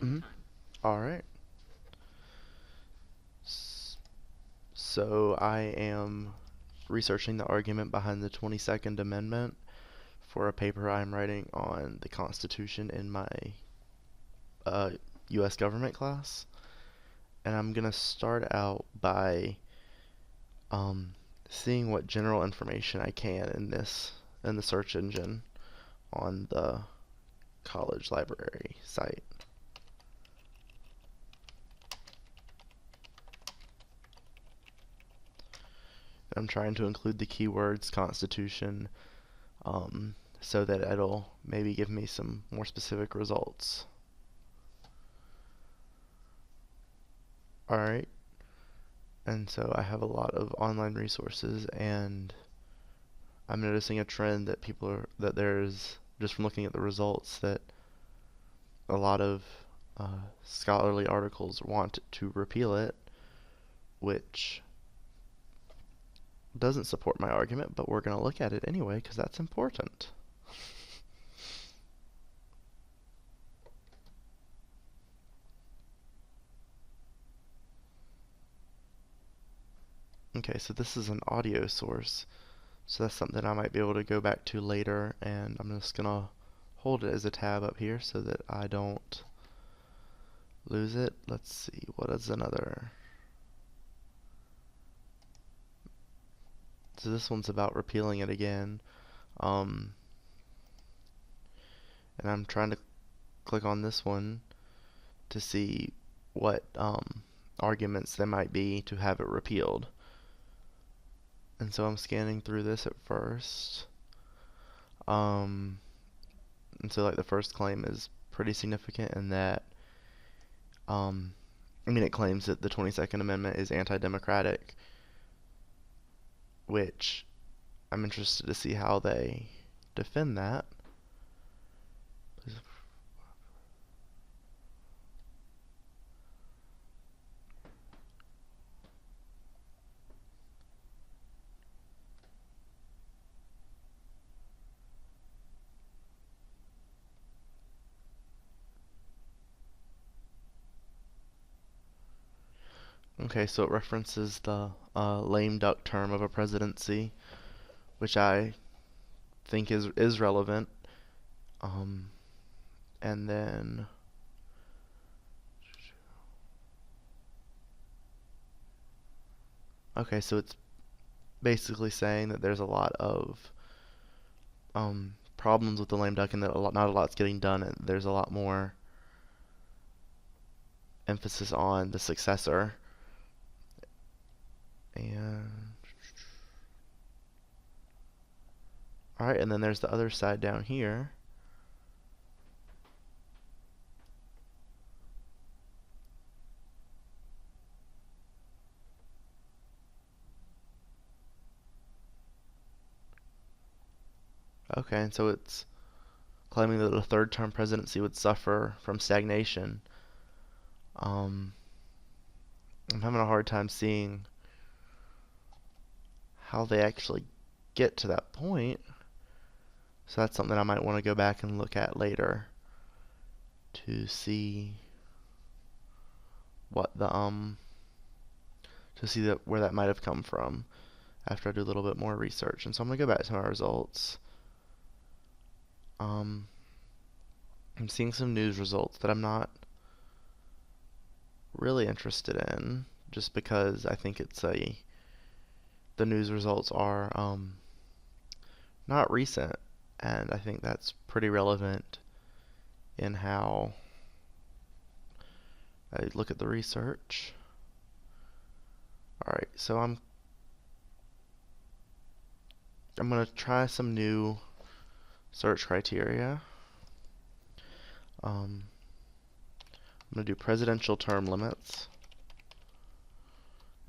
Mhm. All right. So I am researching the argument behind the 22nd Amendment for a paper I'm writing on the Constitution in my uh, U.S. government class. And I'm going to start out by um, seeing what general information I can in the search engine on the college library site. I'm trying to include the keywords Constitution so that it'll maybe give me some more specific results. Alright, and so I have a lot of online resources, and I'm noticing a trend that there's, just from looking at the results, that a lot of scholarly articles want to repeal it, which doesn't support my argument, but we're going to look at it anyway because that's important. Okay, so this is an audio source, so that's something I might be able to go back to later, and I'm just going to hold it as a tab up here so that I don't lose it. Let's see, what is another? So this one's about repealing it again. Um, and I'm trying to click on this one to see what arguments there might be to have it repealed. And so I'm scanning through this at first. And so like the first claim is pretty significant in that it claims that the 22nd Amendment is anti-democratic, which I'm interested to see how they defend that. Okay, so it references the lame duck term of a presidency, which I think is relevant. Um, and then okay, so it's basically saying that there's a lot of problems with the lame duck and that not a lot's getting done, and there's a lot more emphasis on the successor. And all right, and then there's the other side down here. Okay, and so it's claiming that a third term presidency would suffer from stagnation. Um, I'm having a hard time seeing how they actually get to that point. So that's something I might want to go back and look at later to see what the to see where that might have come from after I do a little bit more research. And so I'm gonna go back to my results. I'm seeing some news results that I'm not really interested in, just because I think the news results are not recent, and I think that's pretty relevant in how I look at the research. Alright, so I'm gonna try some new search criteria. I'm gonna do presidential term limits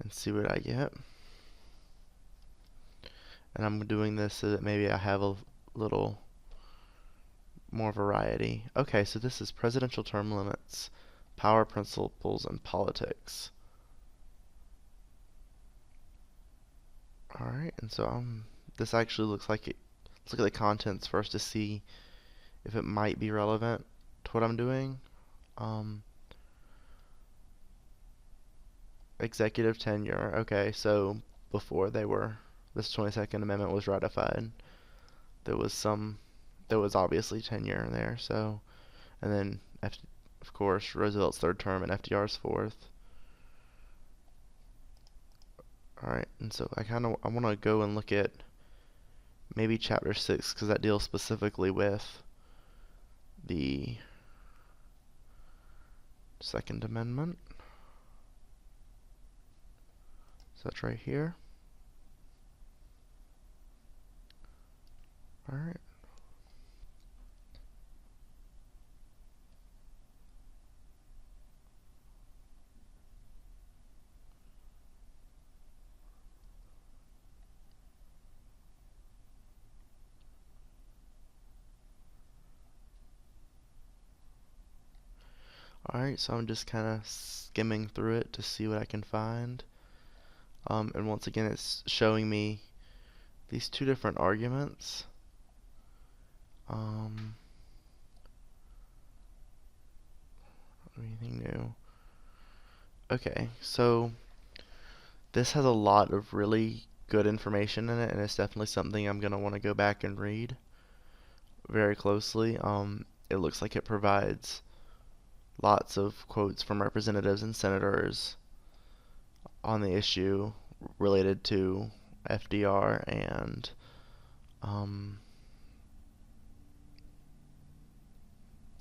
and see what I get. And I'm doing this so that maybe I have a little more variety. Okay, so this is presidential term limits, power principles, and politics. Alright, and so this actually looks like it. Let's look at the contents first to see if it might be relevant to what I'm doing. Um, executive tenure. Okay, so before this 22nd Amendment was ratified, there was some, there was obviously tenure there. So, and then of course Roosevelt's third term and FDR's fourth. All right, and so I want to go and look at maybe Chapter 6 because that deals specifically with the Second Amendment. So that's right here. All right. Alright, so I'm just kind of skimming through it to see what I can find. And once again, it's showing me these two different arguments. Anything new? Okay, so this has a lot of really good information in it, and it's definitely something I'm going to want to go back and read very closely. It looks like it provides lots of quotes from representatives and senators on the issue related to FDR and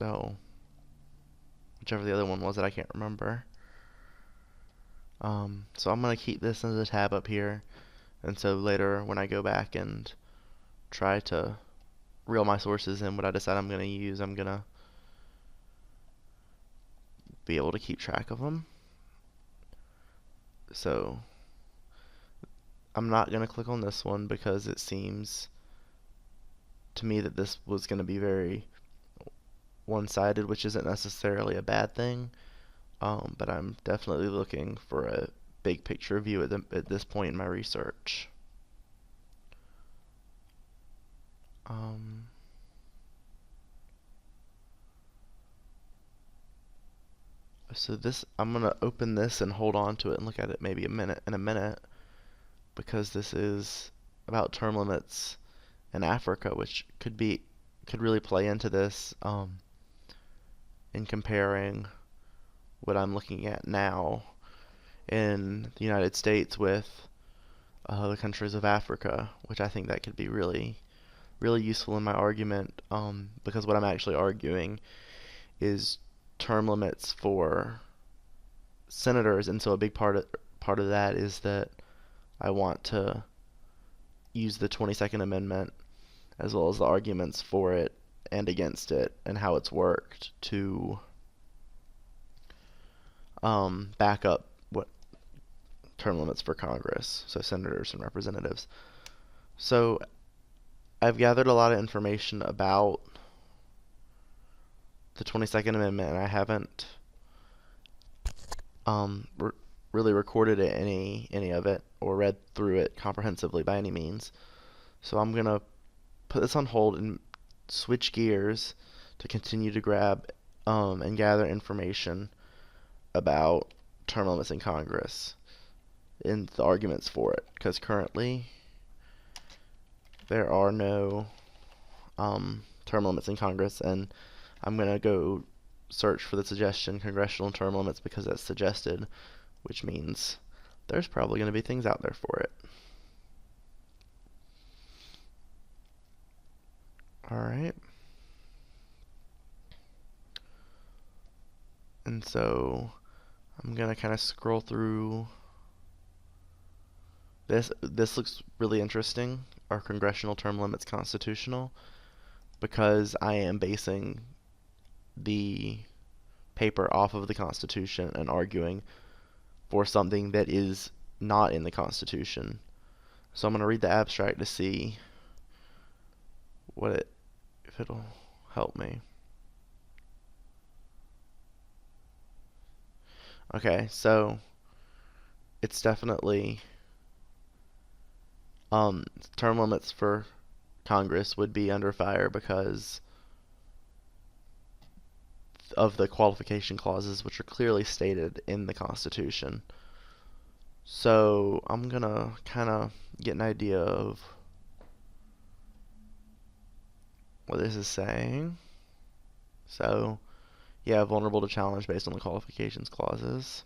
oh, whichever the other one was that I can't remember. So I'm gonna keep this as a tab up here, and so later when I go back and try to reel my sources in, what I decide I'm gonna use, I'm gonna be able to keep track of them. So I'm not gonna click on this one because it seems to me that this was gonna be very one-sided, which isn't necessarily a bad thing. But I'm definitely looking for a big picture view at this point in my research. So this, I'm gonna open this and hold on to it and look at it maybe in a minute, because this is about term limits in Africa, which could really play into this in comparing what I'm looking at now in the United States with the countries of Africa, which I think that could be really, really useful in my argument, because what I'm actually arguing is term limits for senators, and so a big part of that is that I want to use the 22nd Amendment as well as the arguments for it and against it and how it's worked to back up what term limits for Congress, so senators and representatives. So I've gathered a lot of information about the 22nd Amendment, and I haven't really recorded any of it or read through it comprehensively by any means. So I'm gonna put this on hold and switch gears to continue to grab and gather information about term limits in Congress and the arguments for it, because currently there are no term limits in Congress, and I'm gonna go search for the suggestion congressional term limits because that's suggested, which means there's probably going to be things out there for it. Alright. And so I'm going to kind of scroll through this. This looks really interesting. Are congressional term limits constitutional? Because I am basing the paper off of the Constitution and arguing for something that is not in the Constitution. So I'm going to read the abstract to see if it'll help me. Okay, so it's definitely term limits for Congress would be under fire because of the qualification clauses, which are clearly stated in the Constitution. So I'm gonna kind of get an idea of what this is saying. So, yeah, vulnerable to challenge based on the qualifications clauses.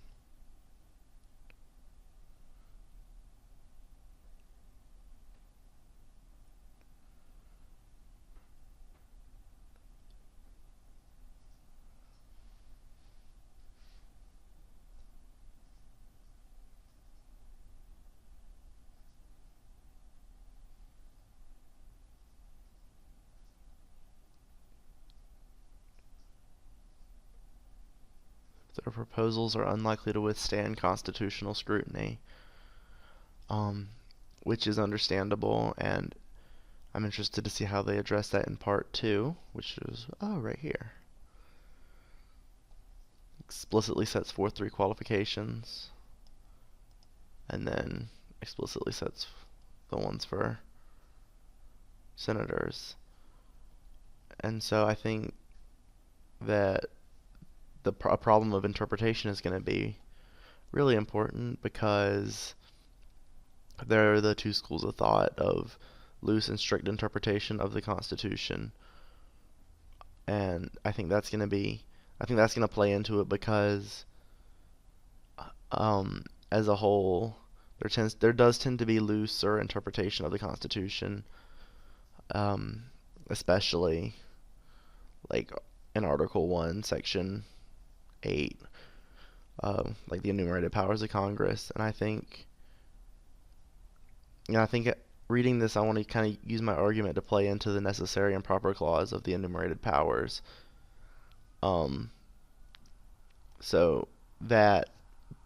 Their proposals are unlikely to withstand constitutional scrutiny, which is understandable, and I'm interested to see how they address that in part 2, which is, right here. Explicitly sets forth 3 qualifications, and then explicitly sets the ones for senators. And so I think that a problem of interpretation is going to be really important, because there are the two schools of thought of loose and strict interpretation of the Constitution, and I think that's going to play into it, because as a whole there does tend to be looser interpretation of the Constitution, especially like in Article 1, Section 8, like the enumerated powers of Congress. And I think reading this, I want to kind of use my argument to play into the necessary and proper clause of the enumerated powers, so that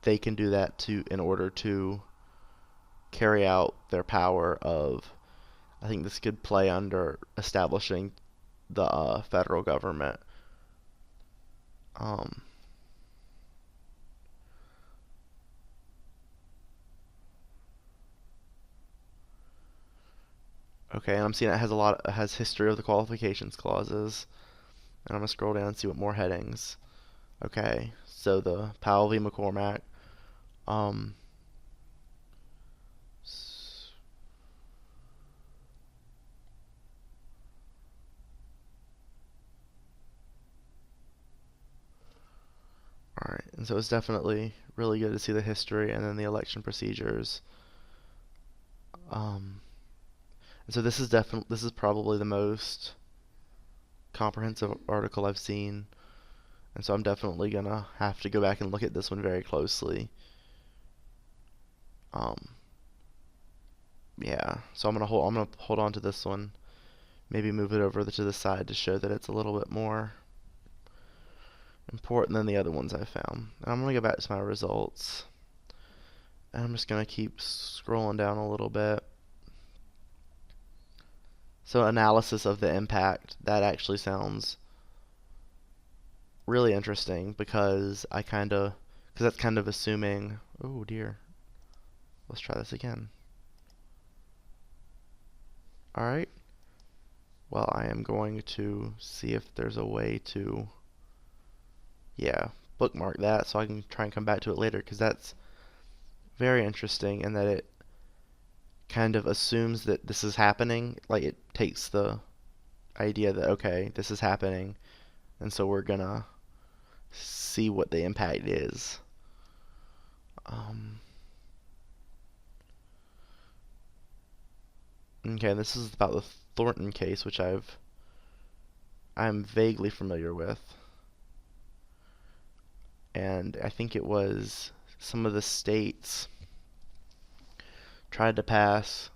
they can do that in order to carry out their power of, I think this could play under establishing the federal government. Okay, and I'm seeing it has history of the qualifications clauses, and I'm gonna scroll down and see what more headings. Okay, so the Powell v. McCormack. Alright, and so it's definitely really good to see the history and then the election procedures. And so this is probably the most comprehensive article I've seen, and so I'm definitely gonna have to go back and look at this one very closely. Yeah, so I'm gonna hold on to this one, maybe move it over to the side to show that it's a little bit more important than the other ones I found. And I'm gonna go back to my results, and I'm just gonna keep scrolling down a little bit. So analysis of the impact, that actually sounds really interesting, because that's kind of assuming, oh dear, let's try this again. Alright, well, I am going to see if there's a way to, bookmark that so I can try and come back to it later, because that's very interesting, and that it kind of assumes that this is happening. Like, it takes the idea that, okay, this is happening, and so we're gonna see what the impact is. Okay, this is about the Thornton case, which I'm vaguely familiar with. And I think it was some of the states tried to pass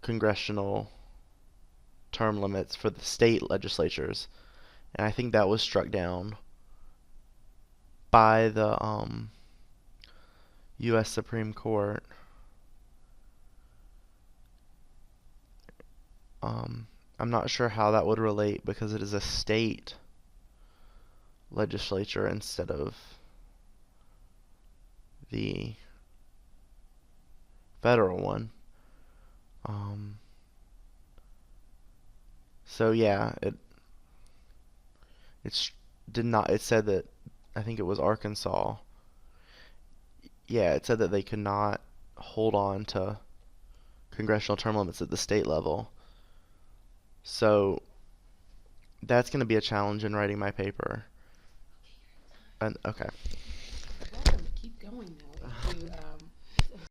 congressional term limits for the state legislatures, and I think that was struck down by the U.S. Supreme Court. I'm not sure how that would relate, because it is a state legislature instead of the federal one. So yeah, it's did not. It said that, I think it was Arkansas. Yeah, it said that they could not hold on to congressional term limits at the state level. So that's going to be a challenge in writing my paper. And okay. Welcome. Keep going though. If you